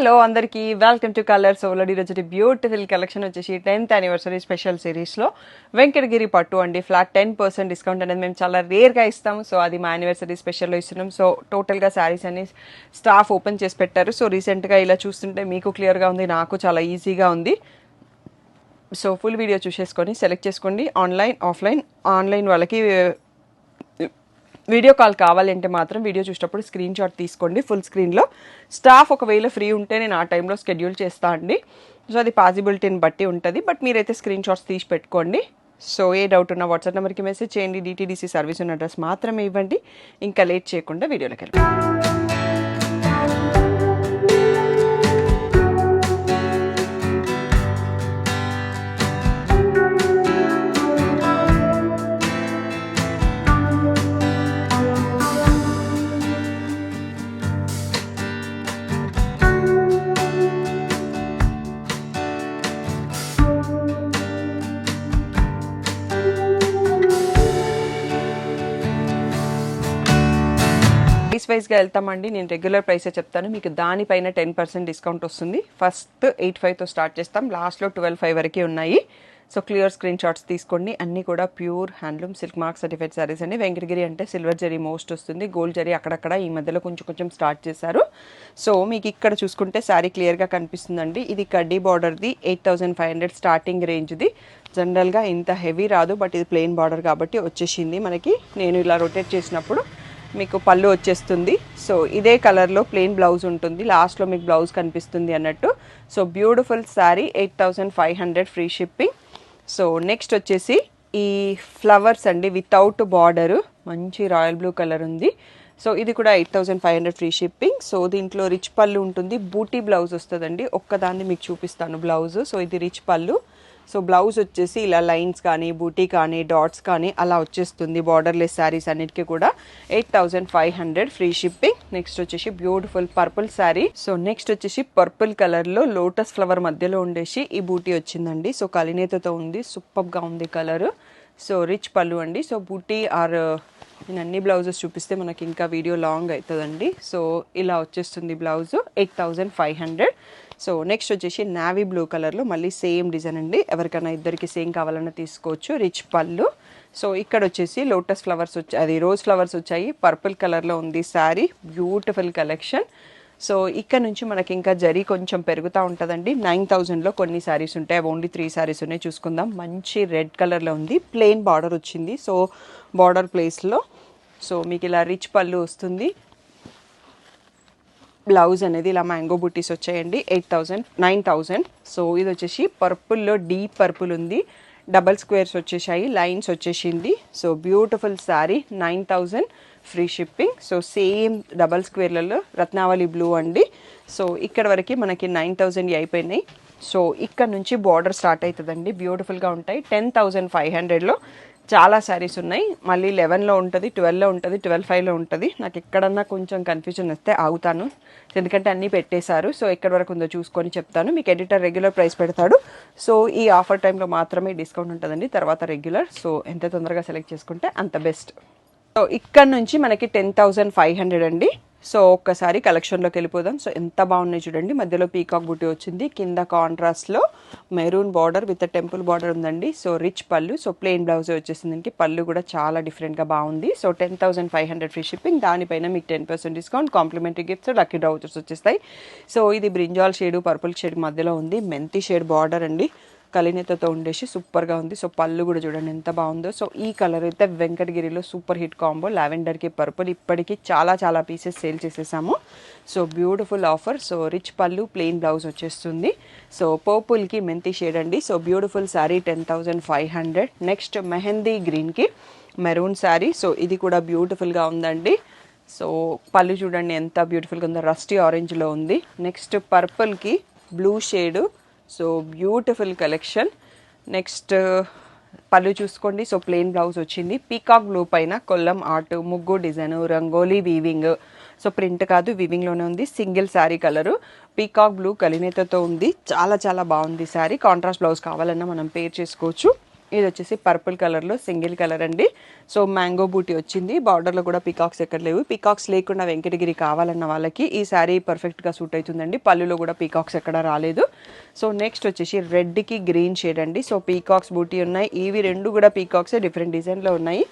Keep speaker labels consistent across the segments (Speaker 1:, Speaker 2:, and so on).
Speaker 1: Hello అందరికీ welcome to colours ఓలడి రోజు beautiful collection వచ్చేసి 10th యానివర్సరీ స్పెషల్ సిరీస్లో వెంకటగిరి పట్టు అండి ఫ్లాట్ 10% డిస్కౌంట్ అనేది మేము చాలా రేర్గా ఇస్తాము. సో అది మా యానివర్సరీ స్పెషల్లో ఇస్తున్నాం. సో టోటల్గా శారీస్ అన్ని స్టాఫ్ ఓపెన్ చేసి పెట్టారు. సో రీసెంట్గా ఇలా చూస్తుంటే మీకు క్లియర్గా ఉంది, నాకు చాలా ఈజీగా ఉంది. సో ఫుల్ వీడియో చూసేసుకొని సెలెక్ట్ చేసుకోండి. ఆన్లైన్ వాళ్ళకి వీడియో కాల్ కావాలంటే మాత్రం వీడియో చూసేటప్పుడు స్క్రీన్ షాట్ తీసుకోండి ఫుల్ స్క్రీన్లో. స్టాఫ్ ఒకవేళ ఫ్రీ ఉంటే నేను ఆ టైంలో షెడ్యూల్ చేస్తా అండి. సో అది పాసిబిలిటీని బట్టి ఉంటుంది, బట్ మీరైతే స్క్రీన్ షాట్స్ తీసి పెట్టుకోండి. సో ఏ డౌట్ ఉన్నా వాట్సాప్ నెంబర్కి మెసేజ్ చేయండి. డిటీడీసీ సర్వీస్ ఉన్న అడ్రస్ మాత్రమే ఇవ్వండి. ఇంకా లేట్ చేయకుండా వీడియోలోకి వెళ్ళండి. ప్రైస్ వైజ్గా వెళ్తామండి. నేను రెగ్యులర్ ప్రైసే చెప్తాను, మీకు దానిపైన 10% డిస్కౌంట్ వస్తుంది. ఫస్ట్ 8,500తో స్టార్ట్ చేస్తాం, లాస్ట్లో 12,500 వరకే ఉన్నాయి. సో క్లియర్ స్క్రీన్ షాట్స్ తీసుకోండి. అన్నీ కూడా pure handloom silk mark certified saris అండి. వెంకటగిరి అంటే సిల్వర్ జరీ మోస్ట్ వస్తుంది, గోల్డ్ జరీ అక్కడక్కడ ఈ మధ్యలో కొంచెం స్టార్ట్ చేశారు. సో మీకు ఇక్కడ చూసుకుంటే శారీ క్లియర్గా కనిపిస్తుందండి. ఇది కడ్డీ బార్డర్ది 8,500 స్టార్టింగ్ రేంజ్ది. జనరల్గా ఇంత హెవీ రాదు, బట్ ఇది ప్లెయిన్ బార్డర్ కాబట్టి వచ్చేసింది మనకి. నేను ఇలా రొటేట్ చేసినప్పుడు మీకు పళ్ళు వచ్చేస్తుంది. సో ఇదే కలర్లో ప్లెయిన్ బ్లౌజ్ ఉంటుంది, లాస్ట్లో మీకు బ్లౌజ్ కనిపిస్తుంది అన్నట్టు. So beautiful sari 8,500 free shipping. So next వచ్చేసి ఈ ఫ్లవర్స్ అండి వితౌట్ బార్డరు, మంచి రాయల్ బ్లూ కలర్ ఉంది. సో ఇది కూడా 8,500 ఫ్రీ షిప్పింగ్. సో దీంట్లో రిచ్ పళ్ళు ఉంటుంది, బూటీ బ్లౌజ్ వస్తుందండి. ఒక్కదాన్ని మీకు చూపిస్తాను బ్లౌజ్. సో ఇది రిచ్ పళ్ళు. సో బ్లౌజ్ వచ్చేసి ఇలా లైన్స్ కానీ బూటీ కానీ డాట్స్ కానీ అలా వచ్చేస్తుంది. బార్డర్లెస్ శారీస్ అన్నిటికీ కూడా 8,500 ఫ్రీ షిప్పింగ్. నెక్స్ట్ వచ్చేసి beautiful purple sari. So next వచ్చేసి పర్పుల్ కలర్లో లోటస్ ఫ్లవర్ మధ్యలో ఉండేసి ఈ బూటీ వచ్చిందండి. సో కలినేతతో ఉంది, సూపర్గా ఉంది కలర్. సో రిచ్ పళ్ళు అండి. సో బూటీ నేను అన్ని బ్లౌజెస్ చూపిస్తే మనకి ఇంకా వీడియో లాంగ్ అవుతుందండి. సో ఇలా వచ్చేస్తుంది బ్లౌజ్ 8,500. సో నెక్స్ట్ వచ్చేసి నావీ బ్లూ కలర్లో మళ్ళీ సేమ్ డిజైన్ అండి. ఎవరికైనా ఇద్దరికి సేమ్ కావాలన్నా తీసుకోవచ్చు. రిచ్ పళ్ళు. సో ఇక్కడ వచ్చేసి లోటస్ ఫ్లవర్స్ అది రోజ్ ఫ్లవర్స్ వచ్చాయి. పర్పుల్ కలర్లో ఉంది శారీ, బ్యూటిఫుల్ కలెక్షన్. సో ఇక్కడ నుంచి మనకి ఇంకా జరీ కొంచెం పెరుగుతూ ఉంటుందండి. 9,000లో కొన్ని శారీస్ ఉంటాయి, అవి ఓన్లీ 3 శారీస్ ఉన్నాయి. చూసుకుందాం. మంచి రెడ్ కలర్లో ఉంది, ప్లెయిన్ బార్డర్ వచ్చింది. సో బార్డర్ ప్లేస్లో సో మీకు ఇలా రిచ్ పళ్ళు వస్తుంది. బ్లౌజ్ అనేది ఇలా మ్యాంగో బూటీస్ వచ్చాయండి. 9,000. సో ఇది వచ్చేసి పర్పుల్లో డీప్ పర్పుల్ ఉంది, డబల్ స్క్వేర్స్ వచ్చేసాయి, లైన్స్ వచ్చేసింది. So beautiful sari 9,000 free shipping. So same double స్క్వేర్లలో రత్నావళి బ్లూ అండి. సో ఇక్కడ వరకు మనకి 9,000 అయిపోయినాయి. సో ఇక్కడ నుంచి బార్డర్ స్టార్ట్ అవుతుందండి. బ్యూటిఫుల్గా ఉంటాయి. 10,500లో చాలా శారీస్ ఉన్నాయి. మళ్ళీ 11లో ఉంటుంది, 12లో ఉంటుంది, 12,500లో ఉంటుంది. నాకు ఎక్కడన్నా కొంచెం కన్ఫ్యూజన్ వస్తే ఆగుతాను, ఎందుకంటే అన్నీ పెట్టేశారు. సో ఎక్కడి వరకు ఉందో చూసుకొని చెప్తాను. మీకు ఎడిటర్ రెగ్యులర్ ప్రైస్ పెడతాడు. సో ఈ ఆఫర్ టైంలో మాత్రమే డిస్కౌంట్ ఉంటుందండి, తర్వాత రెగ్యులర్. సో ఎంత తొందరగా సెలెక్ట్ చేసుకుంటే అంత బెస్ట్. సో ఇక్కడ నుంచి మనకి 10,500 అండి. సో ఒక్కసారి కలెక్షన్లోకి వెళ్ళిపోదాం. సో ఎంత బాగున్నాయి చూడండి. మధ్యలో పీకాక్ బూటీ వచ్చింది, కింద కాంట్రాస్ట్లో maroon border with temple border ఉందండి. సో రిచ్ పళ్ళు. సో ప్లెయిన్ బ్లౌజ్ వచ్చేసింది. పళ్ళు కూడా చాలా డిఫరెంట్గా బాగుంది. So 10,500 free shipping. దానిపైన మీకు 10% discount, complementary gifts, lucky draw vouchers వచ్చేస్తాయి. సో ఇది బ్రింజాల్ షేడు పర్పుల్ షేడ్ మధ్యలో ఉంది, మెంతి షేడ్ బార్డర్ అండి. కలినేతతో ఉండేసి సూపర్గా ఉంది. సో పళ్ళు కూడా చూడండి ఎంత బాగుందో. సో ఈ కలర్ అయితే వెంకటగిరిలో సూపర్ హిట్ కాంబో, లావెండర్కి పర్పుల్. ఇప్పటికీ చాలా పీసెస్ సేల్ చేసేసాము. So beautiful offer. So rich పళ్ళు, ప్లెయిన్ బ్లౌజ్ వచ్చేస్తుంది. సో పర్పుల్కి మెంతి షేడ్ అండి. So beautiful sari 10,500. Next mehndi గ్రీన్కి మెరూన్ శారీ. సో ఇది కూడా బ్యూటిఫుల్గా ఉందండి. సో పళ్ళు చూడండి ఎంత బ్యూటిఫుల్గా ఉందో, రస్టీ ఆరెంజ్లో ఉంది. నెక్స్ట్ పర్పుల్కి blue shade. So beautiful collection. Next పళ్ళు చూసుకోండి. సో ప్లెయిన్ బ్లౌజ్ వచ్చింది, పీకాక్ బ్లూ పైన కొల్లం ఆర్ట్, ముగ్గు design, rangoli weaving. So print కాదు, వీవింగ్లోనే ఉంది. Single sari colour, peacock blue కలినేతతో ఉంది. చాలా బాగుంది శారీ. కాంట్రాస్ట్ బ్లౌజ్ కావాలన్నా మనం పేర్ చేసుకోవచ్చు. ఇది వచ్చేసి పర్పుల్ కలర్లో సింగిల్ కలర్ అండి. సో మ్యాంగో బూటీ వచ్చింది. బార్డర్లో కూడా పీకాక్స్ ఎక్కడ లేవు. పీకాక్స్ లేకుండా వెంకటగిరి కావాలన్న వాళ్ళకి ఈ శారీ పర్ఫెక్ట్గా సూట్ అవుతుందండి. పళ్ళులో కూడా పీకాక్స్ ఎక్కడ రాలేదు. సో నెక్స్ట్ వచ్చేసి రెడ్కి గ్రీన్ షేడ్ అండి. సో పీకాక్స్ బూటీ ఉన్నాయి. ఇవి రెండు కూడా పీకాక్స్ డిఫరెంట్ డిజైన్లో ఉన్నాయి.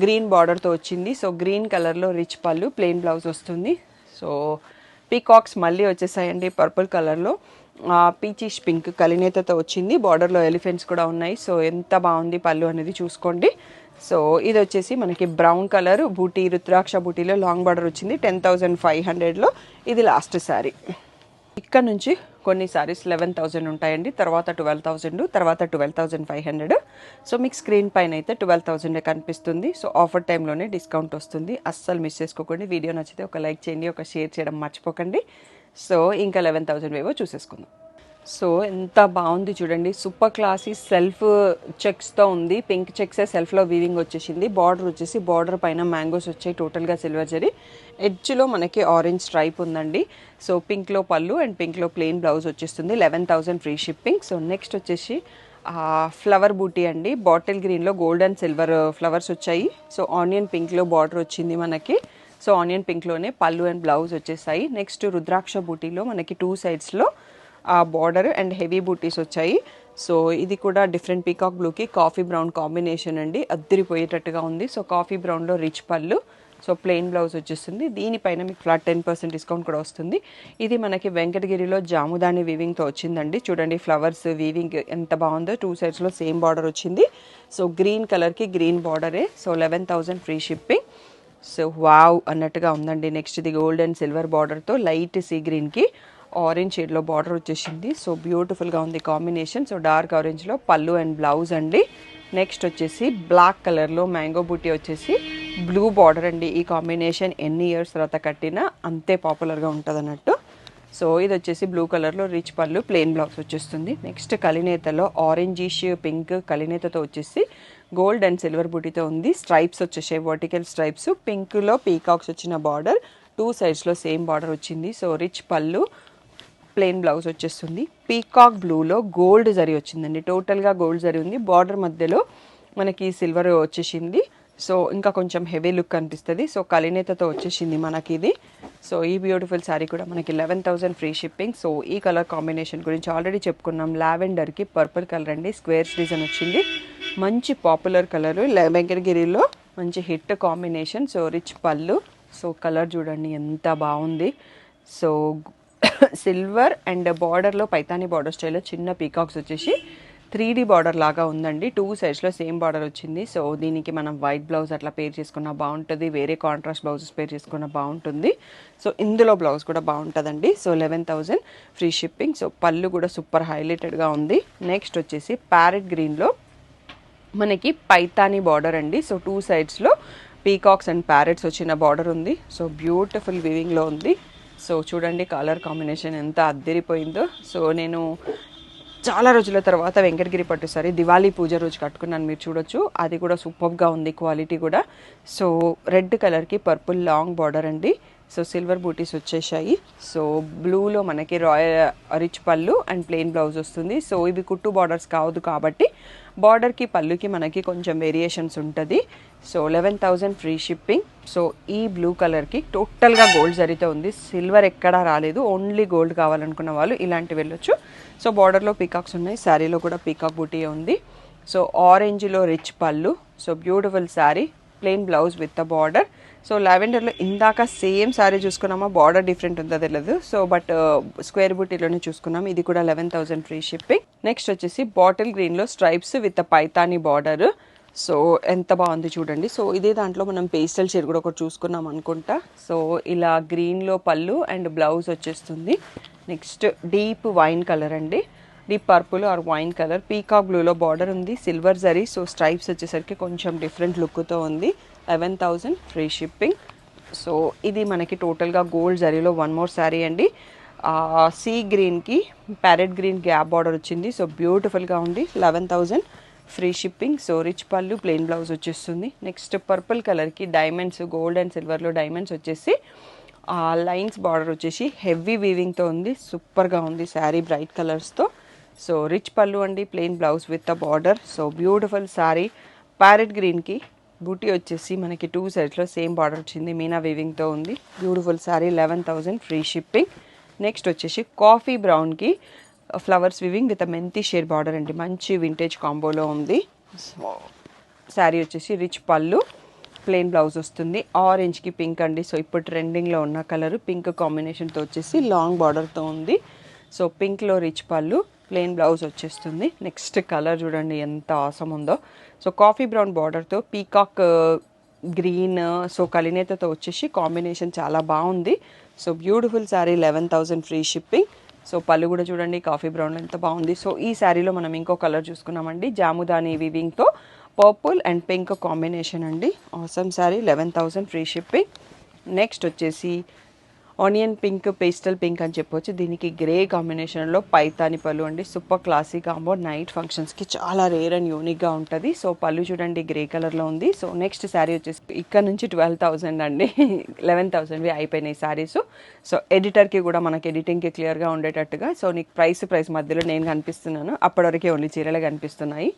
Speaker 1: గ్రీన్ బార్డర్తో వచ్చింది. సో గ్రీన్ కలర్లో రిచ్ పళ్ళు, ప్లెయిన్ బ్లౌజ్ వస్తుంది. సో పీకాక్స్ మళ్ళీ వచ్చేసాయండి పర్పుల్ కలర్లో. పీచిష్ పింక్ కలినేతతో వచ్చింది. బార్డర్లో ఎలిఫెంట్స్ కూడా ఉన్నాయి. సో ఎంత బాగుంది పళ్ళు అనేది చూసుకోండి. సో ఇది వచ్చేసి మనకి బ్రౌన్ కలర్ బూటీ, రుద్రాక్ష బూటీలో లాంగ్ బార్డర్ వచ్చింది. 10,500లో ఇది లాస్ట్ శారీ. ఇక్కడ నుంచి కొన్ని సారీస్ 11,000 ఉంటాయండి, తర్వాత 12,000, తర్వాత 12,500. సో మీకు స్క్రీన్ పైన అయితే 12,000 కనిపిస్తుంది. సో ఆఫర్ టైంలోనే డిస్కౌంట్ వస్తుంది. అస్సలు మిస్ చేసుకోకండి. వీడియో నచ్చితే ఒక లైక్ చేయండి, ఒక షేర్ చేయడం మర్చిపోకండి. సో ఇంకా 11,000 వేవో చూసేసుకుందాం. సో ఎంత బాగుంది చూడండి. సూపర్ క్లాసీ సెల్ఫ్ చెక్స్తో ఉంది. పింక్ చెక్సే సెల్ఫ్లో వీవింగ్ వచ్చేసింది. బార్డర్ వచ్చేసి బార్డర్ పైన మ్యాంగోస్ వచ్చాయి. టోటల్గా సిల్వర్ జరీ. ఎడ్జ్లో మనకి ఆరెంజ్ స్ట్రైప్ ఉందండి. సో పింక్లో పళ్ళు అండ్ పింక్లో ప్లెయిన్ బ్లౌజ్ వచ్చేస్తుంది. 11,000 ఫ్రీ షిప్పింగ్. సో నెక్స్ట్ వచ్చేసి ఫ్లవర్ బూటీ అండి. బాటిల్ గ్రీన్లో గోల్డ్ అండ్ సిల్వర్ ఫ్లవర్స్ వచ్చాయి. సో ఆనియన్ పింక్లో బార్డర్ వచ్చింది మనకి. సో ఆనియన్ పింక్లోనే పళ్ళు అండ్ బ్లౌజ్ వచ్చేసాయి. నెక్స్ట్ రుద్రాక్ష బూటీలో మనకి 2 సైడ్స్లో బార్డర్ అండ్ హెవీ బూటీస్ వచ్చాయి. సో ఇది కూడా డిఫరెంట్ పీకాక్ బ్లూకి కాఫీ బ్రౌన్ కాంబినేషన్ అండి. అద్దరిపోయేటట్టుగా ఉంది. సో కాఫీ బ్రౌన్లో రిచ్ పళ్ళు, సో ప్లెయిన్ బ్లౌజ్ వచ్చేస్తుంది. దీనిపైన మీకు ఫ్లాట్ 10% డిస్కౌంట్ కూడా వస్తుంది. ఇది మనకి వెంకటగిరిలో జాముదాని వీవింగ్తో వచ్చిందండి. చూడండి ఫ్లవర్స్ వీవింగ్ ఎంత బాగుందో. 2 సైడ్స్లో సేమ్ బార్డర్ వచ్చింది. సో గ్రీన్ కలర్కి గ్రీన్ బార్డరే. So 11,000 free shipping. So wow అన్నట్టుగా ఉందండి. నెక్స్ట్ ఇది గోల్డ్ అండ్ సిల్వర్ బార్డర్తో లైట్ సీ గ్రీన్కి ఆరెంజ్ షేడ్లో బార్డర్ వచ్చేసింది. సో బ్యూటిఫుల్గా ఉంది కాంబినేషన్. సో డార్క్ ఆరెంజ్లో పళ్ళు అండ్ బ్లౌజ్ అండి. నెక్స్ట్ వచ్చేసి బ్లాక్ కలర్లో మ్యాంగో బూటీ వచ్చేసి బ్లూ బార్డర్ అండి. ఈ కాంబినేషన్ ఎన్ని ఇయర్స్ తర్వాత కట్టినా అంతే పాపులర్గా ఉంటుంది అన్నట్టు. సో ఇది వచ్చేసి బ్లూ కలర్లో రిచ్ పళ్ళు, ప్లెయిన్ బ్లౌజ్ వచ్చేస్తుంది. నెక్స్ట్ కలినేతలో ఆరెంజిష్ పింక్ కలినేతతో వచ్చేసి గోల్డ్ అండ్ సిల్వర్ బూటీతో ఉంది. స్ట్రైప్స్ వచ్చేసాయి, వర్టికల్ స్ట్రైప్స్. పింక్లో పీకాక్స్ వచ్చిన బార్డర్, 2 సైడ్స్లో సేమ్ బార్డర్ వచ్చింది. సో రిచ్ పళ్ళు, ప్లెయిన్ బ్లౌజ్ వచ్చేస్తుంది. పీకాక్ బ్లూలో గోల్డ్ జరీ వచ్చిందండి. టోటల్గా గోల్డ్ జరీ ఉంది. బార్డర్ మధ్యలో మనకి సిల్వర్ వచ్చేసింది. సో ఇంకా కొంచెం హెవీ లుక్ కనిపిస్తుంది. సో కలినేతతో వచ్చేసింది మనకి ఇది. సో ఈ బ్యూటిఫుల్ శారీ కూడా మనకి 11,000 ఫ్రీ షిప్పింగ్. సో ఈ కలర్ కాంబినేషన్ గురించి ఆల్రెడీ చెప్పుకున్నాం. లావెండర్కి పర్పుల్ కలర్ అండి. స్క్వేర్స్ డిజైన్ వచ్చింది. మంచి పాపులర్ కలర్, వెంకటగిరిలో మంచి హిట్ కాంబినేషన్. సో రిచ్ పళ్ళు. సో కలర్ చూడండి ఎంత బాగుంది. సో సిల్వర్ అండ్ బార్డర్లో పైతానీ బార్డర్ స్టైల్లో చిన్న పీకాక్స్ వచ్చేసి 3D బార్డర్ లాగా ఉందండి. 2 సైడ్స్లో సేమ్ బార్డర్ వచ్చింది. సో దీనికి మనం వైట్ బ్లౌజ్ అట్లా పేర్ చేసుకున్న బాగుంటుంది. వేరే కాంట్రాస్ట్ బ్లౌజెస్ పేర్ చేసుకున్న బాగుంటుంది. సో ఇందులో బ్లౌజ్ కూడా బాగుంటుందండి. So 11,000 free shipping. సో పళ్ళు కూడా సూపర్ హైలైటెడ్గా ఉంది. నెక్స్ట్ వచ్చేసి ప్యారెట్ గ్రీన్లో మనకి పైతానీ బార్డర్ అండి. సో 2 సైడ్స్లో పీకాక్స్ అండ్ ప్యారెట్స్ వచ్చిన బార్డర్ ఉంది. సో బ్యూటిఫుల్ వీవింగ్లో ఉంది. సో చూడండి కలర్ కాంబినేషన్ ఎంత అద్దరిపోయిందో. సో నేను చాలా రోజుల తర్వాత వెంకటగిరి పట్టు సారీ దివాళీ పూజ రోజు కట్టుకున్నాను, మీరు చూడొచ్చు. అది కూడా సూపర్గా ఉంది క్వాలిటీ కూడా. సో రెడ్ కలర్కి పర్పుల్ లాంగ్ బార్డర్ అండి. సో సిల్వర్ బూటీస్ వచ్చేసాయి. సో బ్లూలో మనకి రాయల్ రిచ్ పళ్ళు అండ్ ప్లెయిన్ బ్లౌజ్ వస్తుంది. సో ఇవి కుట్టు బార్డర్స్ కావద్దు కాబట్టి బార్డర్కి పళ్ళుకి మనకి కొంచెం వేరియేషన్స్ ఉంటుంది. So 11,000 free shipping. సో ఈ బ్లూ కలర్కి టోటల్గా గోల్డ్ జరీతో ఉంది. సిల్వర్ ఎక్కడా రాలేదు. ఓన్లీ గోల్డ్ కావాలనుకున్న వాళ్ళు ఇలాంటివి వెళ్ళొచ్చు. సో బార్డర్లో పీకాక్స్ ఉన్నాయి. శారీలో కూడా పీకాక్ బూటీ ఉంది. సో ఆరెంజ్లో రిచ్ పళ్ళు. So beautiful sari, plain blouse with the border. So లావెండర్లో ఇందాక సేమ్ శారీ చూసుకున్నామా, బార్డర్ డిఫరెంట్ ఉందో తెలియదు. సో బట్ స్క్వేర్ బూటీలోనే చూసుకున్నాం. ఇది కూడా 11,000 ఫ్రీ షిప్పింగ్. నెక్స్ట్ వచ్చేసి బాటిల్ గ్రీన్లో stripes with Paithani border. So ఎంత బాగుంది చూడండి. సో ఇదే దాంట్లో మనం పేస్టల్ షేడ్ కూడా ఒకటి చూసుకున్నాం అనుకుంటా. సో ఇలా గ్రీన్లో పళ్ళు అండ్ బ్లౌజ్ వచ్చేస్తుంది. నెక్స్ట్ డీప్ వైన్ కలర్ అండి. Deep purple or wine colour. Peacock బ్లూలో బార్డర్ ఉంది, సిల్వర్ జరీ. సో స్ట్రైప్స్ వచ్చేసరికి కొంచెం డిఫరెంట్ లుక్తో ఉంది. 11,000 ఫ్రీ షిప్పింగ్. సో ఇది మనకి టోటల్గా గోల్డ్ జరీలో వన్ మోర్ శారీ అండి. సీ గ్రీన్కి ప్యారెట్ గ్రీన్ గ్యాప్ బార్డర్ వచ్చింది. సో బ్యూటిఫుల్గా ఉంది. 11,000 ఫ్రీ షిప్పింగ్. సో రిచ్ పళ్ళు, ప్లెయిన్ బ్లౌజ్ వచ్చేస్తుంది. నెక్స్ట్ పర్పుల్ కలర్కి డైమండ్స్, గోల్డ్ అండ్ సిల్వర్లో డైమండ్స్ వచ్చేసి లైన్స్ బార్డర్ వచ్చేసి హెవీ వీవింగ్తో ఉంది. సూపర్గా ఉంది శారీ బ్రైట్ కలర్స్తో. సో రిచ్ పళ్ళు అండి, plain blouse with the border. So beautiful sari. Parrot గ్రీన్కి బూటీ వచ్చేసి మనకి 2 సైడ్స్లో సేమ్ బార్డర్ వచ్చింది, మీనా వీవింగ్తో ఉంది. Beautiful sari, 11,000 free shipping. Next వచ్చేసి కాఫీ బ్రౌన్కి ఫ్లవర్స్ వివింగ్ విత్ మెంతి షేడ్ బార్డర్ అండి, మంచి వింటేజ్ కాంబోలో ఉంది. సో శారీ వచ్చేసి రిచ్ పళ్ళు, ప్లెయిన్ బ్లౌజ్ వస్తుంది. ఆరెంజ్కి పింక్ అండి, సో ఇప్పుడు ట్రెండింగ్లో ఉన్న కలర్ పింక్ కాంబినేషన్తో వచ్చేసి లాంగ్ బార్డర్తో ఉంది. సో పింక్లో రిచ్ పళ్ళు, ప్లెయిన్ బ్లౌజ్ వచ్చేస్తుంది. నెక్స్ట్ కలర్ చూడండి ఎంత ఆసం ఉందో. సో కాఫీ బ్రౌన్ బార్డర్తో పీకాక్ గ్రీన్, సో కలినేతతో వచ్చేసి కాంబినేషన్ చాలా బాగుంది. So beautiful sari, 11,000 free shipping. So పళ్ళు కూడా చూడండి కాఫీ బ్రౌన్ ఎంత బాగుంది. సో ఈ శారీలో మనం ఇంకో కలర్ చూసుకున్నామండి, జాముదాని వీవింగ్తో పర్పుల్ అండ్ పింక్ కాంబినేషన్ అండి. Awesome sari, 11,000 free shipping. Next వచ్చేసి ఆనియన్ పింక్, పేస్టల్ పింక్ అని చెప్పొచ్చు. దీనికి గ్రే కాంబినేషన్లో పైతాని పళ్ళు అండి, సూపర్ క్లాసీ కాంబో. నైట్ ఫంక్షన్స్కి చాలా రేర్ అండ్ యూనిక్గా ఉంటుంది. సో పళ్ళు చూడండి గ్రే కలర్లో ఉంది. సో నెక్స్ట్ శారీ వచ్చేసి ఇక్కడ నుంచి 12,000 అండి, 11,000వి అయిపోయినాయి శారీస్. సో ఎడిటర్కి కూడా మనకి ఎడిటింగ్కి క్లియర్గా ఉండేటట్టుగా, సో నీకు ప్రైస్ మధ్యలో నేను కనిపిస్తున్నాను, అప్పటివరకే ఓన్లీ చీరలే కనిపిస్తున్నాయి.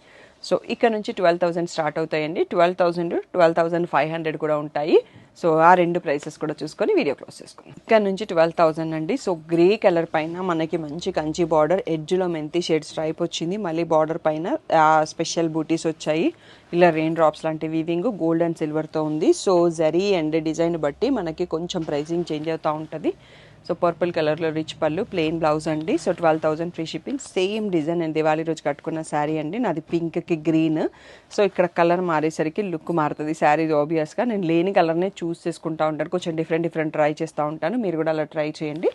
Speaker 1: సో ఇక్కడ నుంచి 12,000 స్టార్ట్ అవుతాయండి. 12,000, 12,500 కూడా ఉంటాయి. సో ఆ రెండు ప్రైసెస్ కూడా చూసుకొని వీడియో క్లోజ్ చేసుకున్నాం. ఇక్కడ నుంచి 12,000 అండి. సో గ్రే కలర్ పైన మనకి మంచి కంచి బార్డర్, ఎడ్జ్లో మెంతి షేడ్ స్ట్రైప్ వచ్చింది. మళ్ళీ బార్డర్ పైన స్పెషల్ బూటీస్ వచ్చాయి, ఇలా రెయిన్ డ్రాప్స్ లాంటి వీవింగ్ గోల్డ్ అండ్ సిల్వర్తో ఉంది. సో జరీ అండ్ డిజైన్ బట్టి మనకి కొంచెం ప్రైసింగ్ చేంజ్ అవుతూ ఉంటుంది. సో పర్పుల్ కలర్లో రిచ్ పళ్ళు, ప్లెయిన్ బ్లౌజ్ అండి. So 12,000 free shipping. Same design నేను దివాళీ రోజు కట్టుకున్న శారీ అండి, నాది పింక్కి గ్రీన్. సో ఇక్కడ కలర్ మారేసరికి లుక్ మారుతుంది శారీ. ఆబ్వియస్గా నేను లేని కలర్నే చూస్ చేసుకుంటూ ఉంటాను, కొంచెం డిఫరెంట్ ట్రై చేస్తూ ఉంటాను. మీరు కూడా అలా ట్రై చేయండి.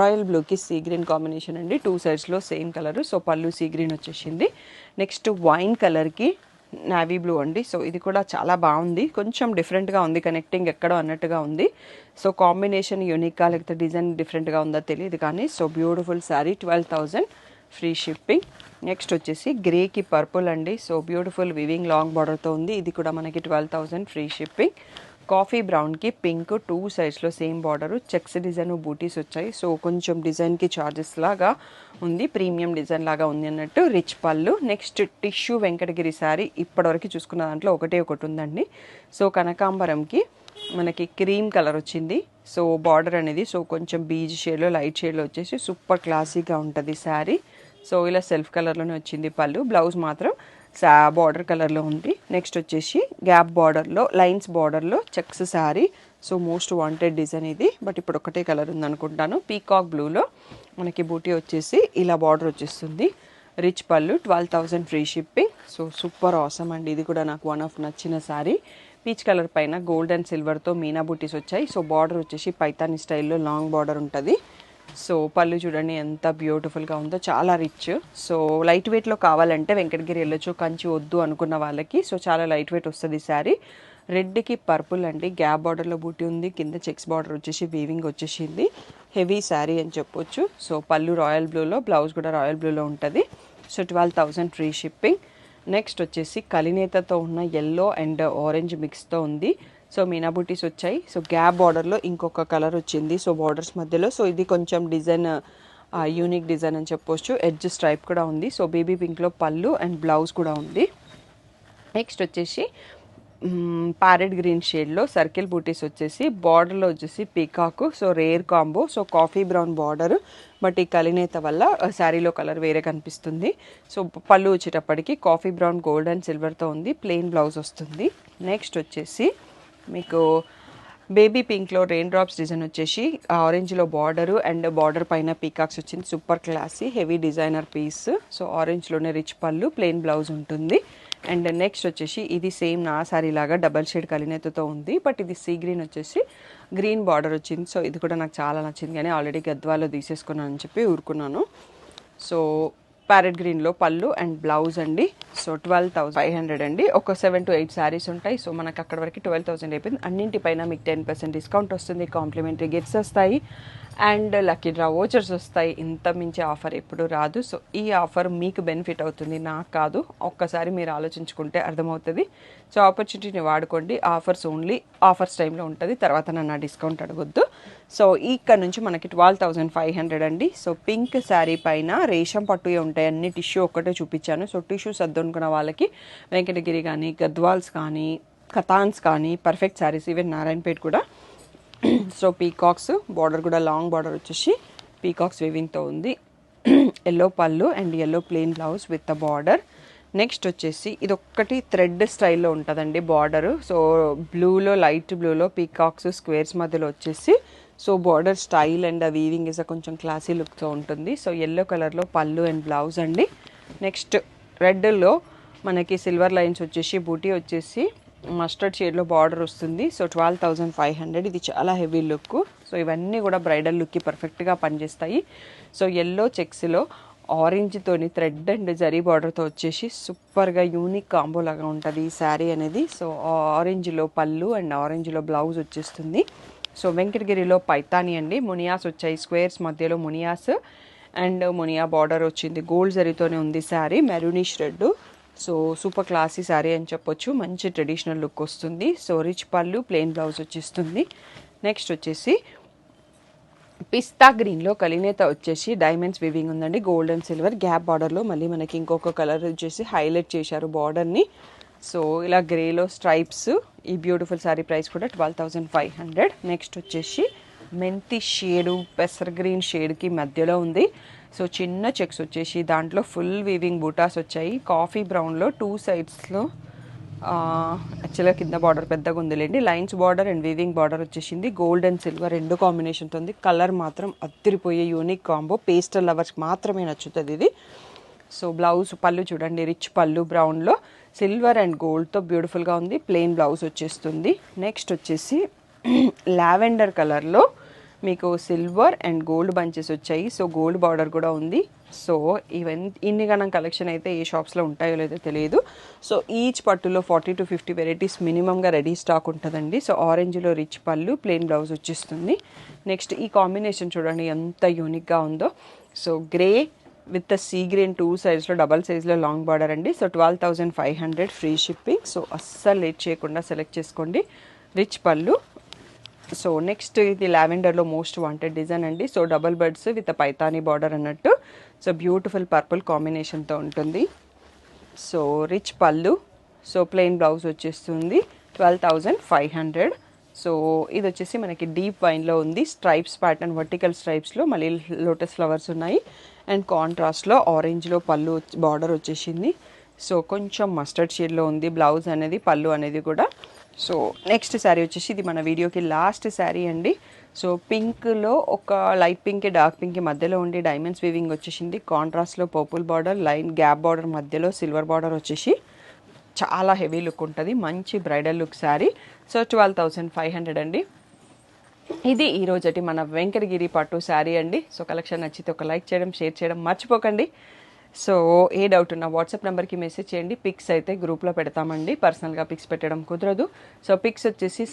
Speaker 1: రాయల్ బ్లూకి సీ గ్రీన్ కాంబినేషన్ అండి, 2 సైడ్స్లో సేమ్ కలర్. సో పళ్ళు సీ గ్రీన్ వచ్చేసింది. నెక్స్ట్ వైన్ కలర్కి నావీ బ్లూ అండి. సో ఇది కూడా చాలా బాగుంది, కొంచెం డిఫరెంట్గా ఉంది, కనెక్టింగ్ ఎక్కడో అన్నట్టుగా ఉంది. సో కాంబినేషన్ యూనిక్గా లేకపోతే డిజైన్ డిఫరెంట్గా ఉందో తెలియదు కానీ, so beautiful sari, 12,000 free shipping. Next వచ్చేసి గ్రేకి పర్పుల్ అండి. సో బ్యూటిఫుల్ వివింగ్ లాంగ్ బార్డర్తో ఉంది, ఇది కూడా మనకి 12,000 ఫ్రీ షిప్పింగ్. కాఫీ బ్రౌన్కి పింక్, 2 సైడ్స్లో same border, checks design booties వచ్చాయి. సో కొంచెం డిజైన్కి చార్జెస్ లాగా ఉంది, ప్రీమియం డిజైన్ లాగా ఉంది అన్నట్టు. రిచ్ పళ్ళు. నెక్స్ట్ టిష్యూ వెంకటగిరి శారీ, ఇప్పటివరకు చూసుకున్న దాంట్లో ఒకటి ఉందండి. సో కనకాంబరంకి మనకి క్రీమ్ కలర్ వచ్చింది. సో బార్డర్ అనేది సో కొంచెం బీజ్ షేడ్లో, లైట్ షేడ్లో వచ్చేసి సూపర్ క్లాసీగా ఉంటుంది శారీ. సో ఇలా సెల్ఫ్ కలర్లోనే వచ్చింది పళ్ళు, బ్లౌజ్ మాత్రం బార్డర్ కలర్లో ఉంది. నెక్స్ట్ వచ్చేసి గ్యాప్ బార్డర్లో, లైన్స్ బార్డర్లో checks sari. So most wanted design ఇది, బట్ ఇప్పుడు ఒకటే కలర్ ఉంది అనుకుంటాను. పీకాక్ బ్లూలో మనకి బూటీ వచ్చేసి ఇలా బార్డర్ వచ్చేస్తుంది. రిచ్ పళ్ళు, 12,000 free shipping. So super awesome అండి, ఇది కూడా నాకు వన్ ఆఫ్ నచ్చిన శారీ. పీచ్ కలర్ పైన గోల్డ్ అండ్ సిల్వర్తో మీనా బూటీస్ వచ్చాయి. సో బార్డర్ వచ్చేసి పైతాని స్టైల్లో లాంగ్ బార్డర్ ఉంటుంది. సో పళ్ళు చూడండి ఎంత బ్యూటిఫుల్గా ఉందో, చాలా రిచ్. సో లైట్ వెయిట్లో కావాలంటే వెంకటగిరి వెళ్ళొచ్చు, కంచి వద్దు అనుకున్న వాళ్ళకి. సో చాలా లైట్ వెయిట్ వస్తుంది శారీ. రెడ్కి పర్పుల్ అండి, గ్యాప్ బార్డర్లో బూటీ ఉంది, కింద చెక్స్ బార్డర్ వచ్చేసి వీవింగ్ వచ్చేసింది. హెవీ శారీ అని చెప్పొచ్చు. సో పళ్ళు రాయల్ బ్లూలో, బ్లౌజ్ కూడా రాయల్ బ్లూలో ఉంటుంది. So 12,000 free shipping. నెక్స్ట్ వచ్చేసి కలినేతతో ఉన్న ఎల్లో అండ్ ఆరెంజ్ మిక్స్తో ఉంది. సో మీనా బూటీస్ వచ్చాయి. సో గ్యాప్ బార్డర్లో ఇంకొక కలర్ వచ్చింది, సో బార్డర్స్ మధ్యలో. సో ఇది కొంచెం డిజైన్ యూనిక్ డిజైన్ అని చెప్పొచ్చు. ఎడ్జ్ స్ట్రైప్ కూడా ఉంది. సో బేబీ పింక్లో పళ్ళు అండ్ బ్లౌజ్ కూడా ఉంది. నెక్స్ట్ వచ్చేసి ప్యారెట్ గ్రీన్ షేడ్లో సర్కిల్ బూటీస్ వచ్చేసి, బార్డర్లో వచ్చేసి పీకాకు. So rare combo. So coffee brown border, but ఈ కలినేత వల్ల శారీలో కలర్ వేరే కనిపిస్తుంది. సో పళ్ళు వచ్చేటప్పటికి కాఫీ బ్రౌన్ గోల్డ్ అండ్ సిల్వర్తో ఉంది, ప్లెయిన్ బ్లౌజ్ వస్తుంది. నెక్స్ట్ వచ్చేసి మీకు బేబీ పింక్లో రెయిన్ డ్రాప్స్ డిజైన్ వచ్చేసి ఆరెంజ్లో బార్డరు అండ్ బార్డర్ పైన పీకాక్స్ వచ్చింది. Super classy heavy designer piece. So ఆరెంజ్లోనే రిచ్ పళ్ళు, ప్లెయిన్ బ్లౌజ్ ఉంటుంది. అండ్ నెక్స్ట్ వచ్చేసి ఇది సేమ్ నా శారీ లాగా డబల్ షేడ్ కలినేతతో ఉంది, బట్ ఇది సీ గ్రీన్ వచ్చేసి గ్రీన్ బార్డర్ వచ్చింది. సో ఇది కూడా నాకు చాలా నచ్చింది, కానీ ఆల్రెడీ గద్వాలో తీసేసుకున్నాను అని చెప్పి ఊరుకున్నాను. సో ప్యారెట్ గ్రీన్లో పళ్ళు అండ్ బ్లౌజ్ అండి. సో 12,500 అండి. ఒక 7 to 8 శారీస్ ఉంటాయి. సో మనకు అక్కడ వరకు 12,000 అయిపోయింది. అన్నింటిపైన మీకు 10% డిస్కౌంట్ వస్తుంది, కాంప్లిమెంటరీ గిఫ్ట్స్ వస్తాయి అండ్ లక్కీ డ్రా వోచర్స్ వస్తాయి. ఇంత మించి ఆఫర్ ఎప్పుడు రాదు. సో ఈ ఆఫర్ మీకు బెనిఫిట్ అవుతుంది, నాకు కాదు. ఒక్కసారి మీరు ఆలోచించుకుంటే అర్థమవుతుంది. సో ఆపర్చునిటీని వాడుకోండి. ఆఫర్స్ ఓన్లీ ఆఫర్స్ టైంలో ఉంటుంది, తర్వాత నన్ను డిస్కౌంట్ అడగొద్దు. సో ఇక్కడ నుంచి మనకి 12,500 అండి. సో పింక్ శారీ పైన రేషం పట్టుయే ఉంటాయి, అన్ని టిష్యూ ఒక్కటే చూపించాను. సో టిష్యూ సర్దునుకున్న వాళ్ళకి వెంకటగిరి కానీ, గద్వాల్స్ కానీ, కథాన్స్ కానీ పర్ఫెక్ట్ శారీస్. ఈవెన్ నారాయణపేట కూడా. సో పీకాక్స్ బార్డర్ కూడా లాంగ్ బార్డర్ వచ్చేసి పీకాక్స్ వీవింగ్తో ఉంది. ఎల్లో పళ్ళు and yellow plain blouse with the border. Next వచ్చేసి ఇది ఒక్కటి థ్రెడ్ స్టైల్లో ఉంటుందండి బార్డరు. సో బ్లూలో, లైట్ బ్లూలో పీకాక్స్ స్క్వేర్స్ మధ్యలో వచ్చేసి so border style and weaving is కొంచెం క్లాసీ లుక్తో ఉంటుంది. సో ఎల్లో కలర్లో పళ్ళు అండ్ బ్లౌజ్ అండి. నెక్స్ట్ రెడ్లో మనకి సిల్వర్ లైన్స్ వచ్చేసి బూటీ వచ్చేసి మస్టర్డ్ షేడ్లో బార్డర్ వస్తుంది. సో 12,500. ఇది చాలా హెవీ లుక్. సో ఇవన్నీ కూడా బ్రైడల్ లుక్కి పర్ఫెక్ట్గా పనిచేస్తాయి. సో ఎల్లో చెక్స్లో ఆరెంజ్తోని థ్రెడ్ అండ్ జరీ బార్డర్తో వచ్చేసి సూపర్గా యూనిక్ కాంబో లాగా ఉంటుంది ఈ శారీ అనేది. సో ఆరెంజ్లో పళ్ళు అండ్ ఆరెంజ్లో బ్లౌజ్ వచ్చేస్తుంది. సో వెంకటగిరిలో పైతాని అండి. మునియాస్ వచ్చాయి, స్క్వేర్స్ మధ్యలో మునియాస్ అండ్ మునియా బార్డర్ వచ్చింది. గోల్డ్ జరీతోనే ఉంది sari, maroonish red. So super classy sari అని చెప్పొచ్చు. మంచి ట్రెడిషనల్ లుక్ వస్తుంది. సో రిచ్ పళ్ళు, ప్లెయిన్ బ్లౌజ్ వచ్చేస్తుంది. నెక్స్ట్ వచ్చేసి పిస్తా గ్రీన్లో కలినేత వచ్చేసి డైమండ్స్ వీవింగ్ ఉందండి. గోల్డ్ అండ్ సిల్వర్ గ్యాప్ బార్డర్లో మళ్ళీ మనకి ఇంకొక కలర్ వచ్చేసి హైలైట్ చేశారు బార్డర్ని. సో ఇలా గ్రేలో స్ట్రైప్స్. ఈ బ్యూటిఫుల్ శారీ ప్రైస్ కూడా 12,500. నెక్స్ట్ వచ్చేసి మెంతి షేడు పెసర్ గ్రీన్ షేడ్కి మధ్యలో ఉంది. సో చిన్న చెక్స్ వచ్చేసి దాంట్లో ఫుల్ వీవింగ్ బూటాస్ వచ్చాయి. కాఫీ బ్రౌన్లో 2 సైడ్స్లో యాక్చువల్గా కింద బార్డర్ పెద్దగా ఉందిలేండి. Lines border and weaving border వచ్చేసింది. గోల్డ్ అండ్ సిల్వర్ రెండు కాంబినేషన్తో ఉంది. కలర్ మాత్రం అద్దరిపోయే యూనిక్ కాంబో. పేస్టల్ లవర్స్కి మాత్రమే నచ్చుతుంది ఇది. సో బ్లౌజ్ పళ్ళు చూడండి, రిచ్ పళ్ళు బ్రౌన్లో సిల్వర్ అండ్ గోల్డ్తో బ్యూటిఫుల్గా ఉంది. ప్లెయిన్ బ్లౌజ్ వచ్చేస్తుంది. నెక్స్ట్ వచ్చేసి లావెండర్ కలర్లో మీకు సిల్వర్ అండ్ గోల్డ్ బంచెస్ వచ్చాయి. సో గోల్డ్ బార్డర్ కూడా ఉంది. సో ఇన్ని గణం కలెక్షన్ అయితే ఏ షాప్స్లో ఉంటాయో లేదో తెలియదు. సో ఈచ్ పట్టులో 40 to 50 వెరైటీస్ మినిమంగా రెడీ స్టాక్ ఉంటుందండి. సో ఆరెంజ్లో రిచ్ పళ్ళు, ప్లెయిన్ బ్లౌజ్ వచ్చేస్తుంది. నెక్స్ట్ ఈ కాంబినేషన్ చూడండి ఎంత యూనిక్గా ఉందో. So grey with sea green 2 సైజ్లో డబల్ సైజ్లో లాంగ్ బార్డర్ అండి. So 12,500 free shipping. సో అస్సలు లేట్ చేయకుండా సెలెక్ట్ చేసుకోండి. రిచ్ పళ్ళు. సో నెక్స్ట్ ఇది లావెండర్లో మోస్ట్ వాంటెడ్ డిజైన్ అండి. So double birds with Paithani border అన్నట్టు. సో బ్యూటిఫుల్ పర్పుల్ కాంబినేషన్తో ఉంటుంది. సో రిచ్ పళ్ళు. సో ప్లెయిన్ బ్లౌజ్ వచ్చేస్తుంది. 12,500. సో ఇది వచ్చేసి మనకి డీప్ వైన్లో ఉంది. స్ట్రైప్స్ ప్యాటర్న్, వర్టికల్ స్ట్రైప్స్లో మళ్ళీ లోటస్ ఫ్లవర్స్ ఉన్నాయి. అండ్ కాంట్రాస్ట్లో ఆరెంజ్లో పళ్ళు బార్డర్ వచ్చేసింది. సో కొంచెం మస్టర్డ్ షేడ్లో ఉంది బ్లౌజ్ అనేది, పళ్ళు అనేది కూడా. సో నెక్స్ట్ శారీ వచ్చేసి ఇది మన వీడియోకి లాస్ట్ శారీ అండి. సో పింక్లో ఒక లైట్ పింక్, డార్క్ పింక్ మధ్యలో ఉండి డైమండ్స్ వీవింగ్ వచ్చేసింది. కాంట్రాస్ట్లో purple border, line gap border మధ్యలో సిల్వర్ బార్డర్ వచ్చేసి చాలా హెవీ లుక్ ఉంటుంది. మంచి బ్రైడల్ లుక్ శారీ. సో 12,500 అండి. ఇది ఈరోజటి మన వెంకటగిరి పట్టు శారీ అండి. సో కలెక్షన్ నచ్చితే ఒక లైక్ చేయడం, షేర్ చేయడం మర్చిపోకండి. సో ఏ డౌట్ ఉన్నా వాట్సాప్ నెంబర్కి మెసేజ్ చేయండి. పిక్స్ అయితే గ్రూప్లో పెడతామండి. పర్సనల్గా పిక్స్ పెట్టడం కుదరదు. సో పిక్స్ వచ్చేసి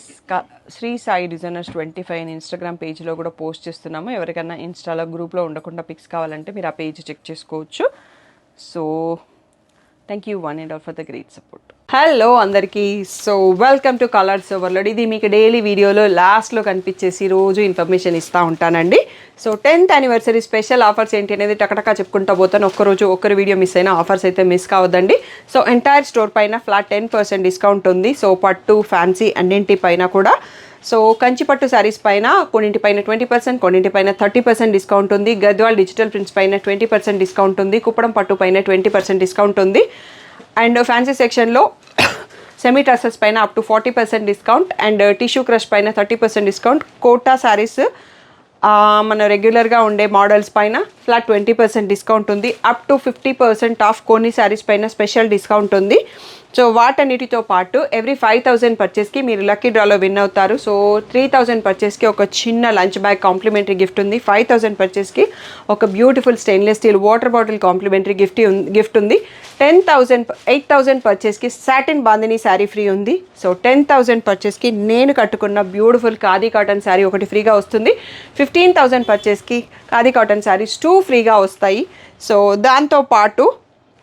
Speaker 1: శ్రీ సాయి డిజైనర్స్ 25 ఇన్స్టాగ్రామ్ పేజ్లో కూడా పోస్ట్ చేస్తున్నాము. ఎవరికైనా ఇన్స్టాలో గ్రూప్లో ఉండకుండా పిక్స్ కావాలంటే మీరు ఆ పేజ్ చెక్ చేసుకోవచ్చు. So thank you one and all for the great support. Hello అందరికీ. So welcome to Colours Overload. ఇది మీకు డైలీ వీడియోలో లాస్ట్లో కనిపించేసి రోజు ఇన్ఫర్మేషన్ ఇస్తూ ఉంటానండి. So 10th anniversary special offers ఏంటి అనేది టకటకా చెప్పుకుంటూ పోతాను. ఒక్కరోజు ఒక్కరు వీడియో మిస్ అయినా ఆఫర్స్ అయితే మిస్ కావద్దండి. సో ఎంటైర్ స్టోర్ పైన ఫ్లాట్ 10% డిస్కౌంట్ ఉంది. సో పట్టు, ఫ్యాన్సీ అన్నింటి పైన కూడా. సో కంచిపట్టు శారీస్ పైన కొన్నింటిపైన 20%, కొన్నింటిపైన 30% డిస్కౌంట్ ఉంది. గద్వాల్ డిజిటల్ ప్రింట్స్ పైన 20% డిస్కౌంట్ ఉంది. కుప్పడం పట్టు పైన 20% డిస్కౌంట్ ఉంది. అండ్ ఫ్యాన్సీ సెక్షన్లో సెమీ డ్రెస్సెస్ పైన up to 40% discount. And tissue crush పైన 30% డిస్కౌంట్. కోటా శారీస్ మన రెగ్యులర్గా ఉండే మోడల్స్ పైన ఫ్లాట్ 20% డిస్కౌంట్ ఉంది. అప్ టు 50% ఆఫ్ కొన్ని శారీస్ పైన స్పెషల్ డిస్కౌంట్ ఉంది. సో వాటన్నిటితో పాటు ఎవ్రీ 5,000 పర్చేస్కి మీరు లక్కీ డ్రాలో విన్ అవుతారు. సో 3,000 పర్చేస్కి ఒక చిన్న లంచ్ బ్యాగ్ కాంప్లిమెంటరీ గిఫ్ట్ ఉంది. 5,000 పర్చేస్కి ఒక beautiful stainless steel water bottle complementary gift ఉంది. 8,000 పర్చేస్కి సాటిన్ బాందిని శారీ ఫ్రీ ఉంది. సో 10,000 పర్చేస్కి నేను కట్టుకున్న బ్యూటిఫుల్ ఖాదీ కాటన్ శారీ ఒకటి ఫ్రీగా వస్తుంది. 15,000 పర్చేస్కి ఖాదీ కాటన్ శారీస్ 2 ఫ్రీగా వస్తాయి. సో దాంతోపాటు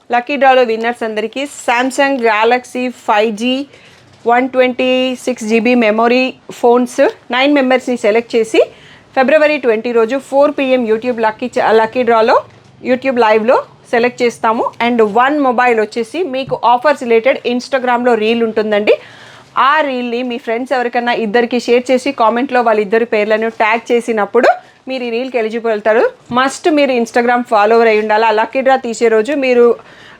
Speaker 1: లక్కీ డ్రాలో విన్నర్స్ అందరికీ Samsung Galaxy 5G 126GB memory phones 9 మెంబర్స్ని సెలెక్ట్ చేసి ఫిబ్రవరి 20 రోజు 4 PM యూట్యూబ్ లక్కీ డ్రాలో యూట్యూబ్ లైవ్లో సెలెక్ట్ చేస్తాము. అండ్ 1 మొబైల్ వచ్చేసి మీకు ఆఫర్స్ రిలేటెడ్ ఇన్స్టాగ్రామ్లో రీల్ ఉంటుందండి. ఆ రీల్ని మీ ఫ్రెండ్స్ ఎవరికన్నా ఇద్దరికి షేర్ చేసి కామెంట్లో వాళ్ళిద్దరి పేర్లను ట్యాగ్ చేసినప్పుడు మీరు ఈ రీల్కి ఎలిజిబుల్ అవుతారు. మస్ట్ మీరు ఇన్స్టాగ్రామ్ ఫాలోవర్ అయి ఉండాలి. ఆ లక్కీ డ్రా తీసే రోజు మీరు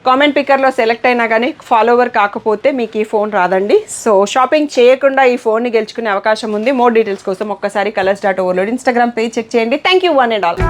Speaker 1: కామెంట్ పిక్కర్లో సెలెక్ట్ అయినా కానీ ఫాలోవర్ కాకపోతే మీకు ఈ ఫోన్ రాదండి. సో షాపింగ్ చేయకుండా ఈ ఫోన్ని గెలుచుకునే అవకాశం ఉంది. మోర్ డీటెయిల్స్ కోసం ఒక్కసారి కలర్స్.ఓవర్లోడ్ ఇన్స్టాగ్రామ్ పేజ్ చెక్ చేయండి. Thank you one and all.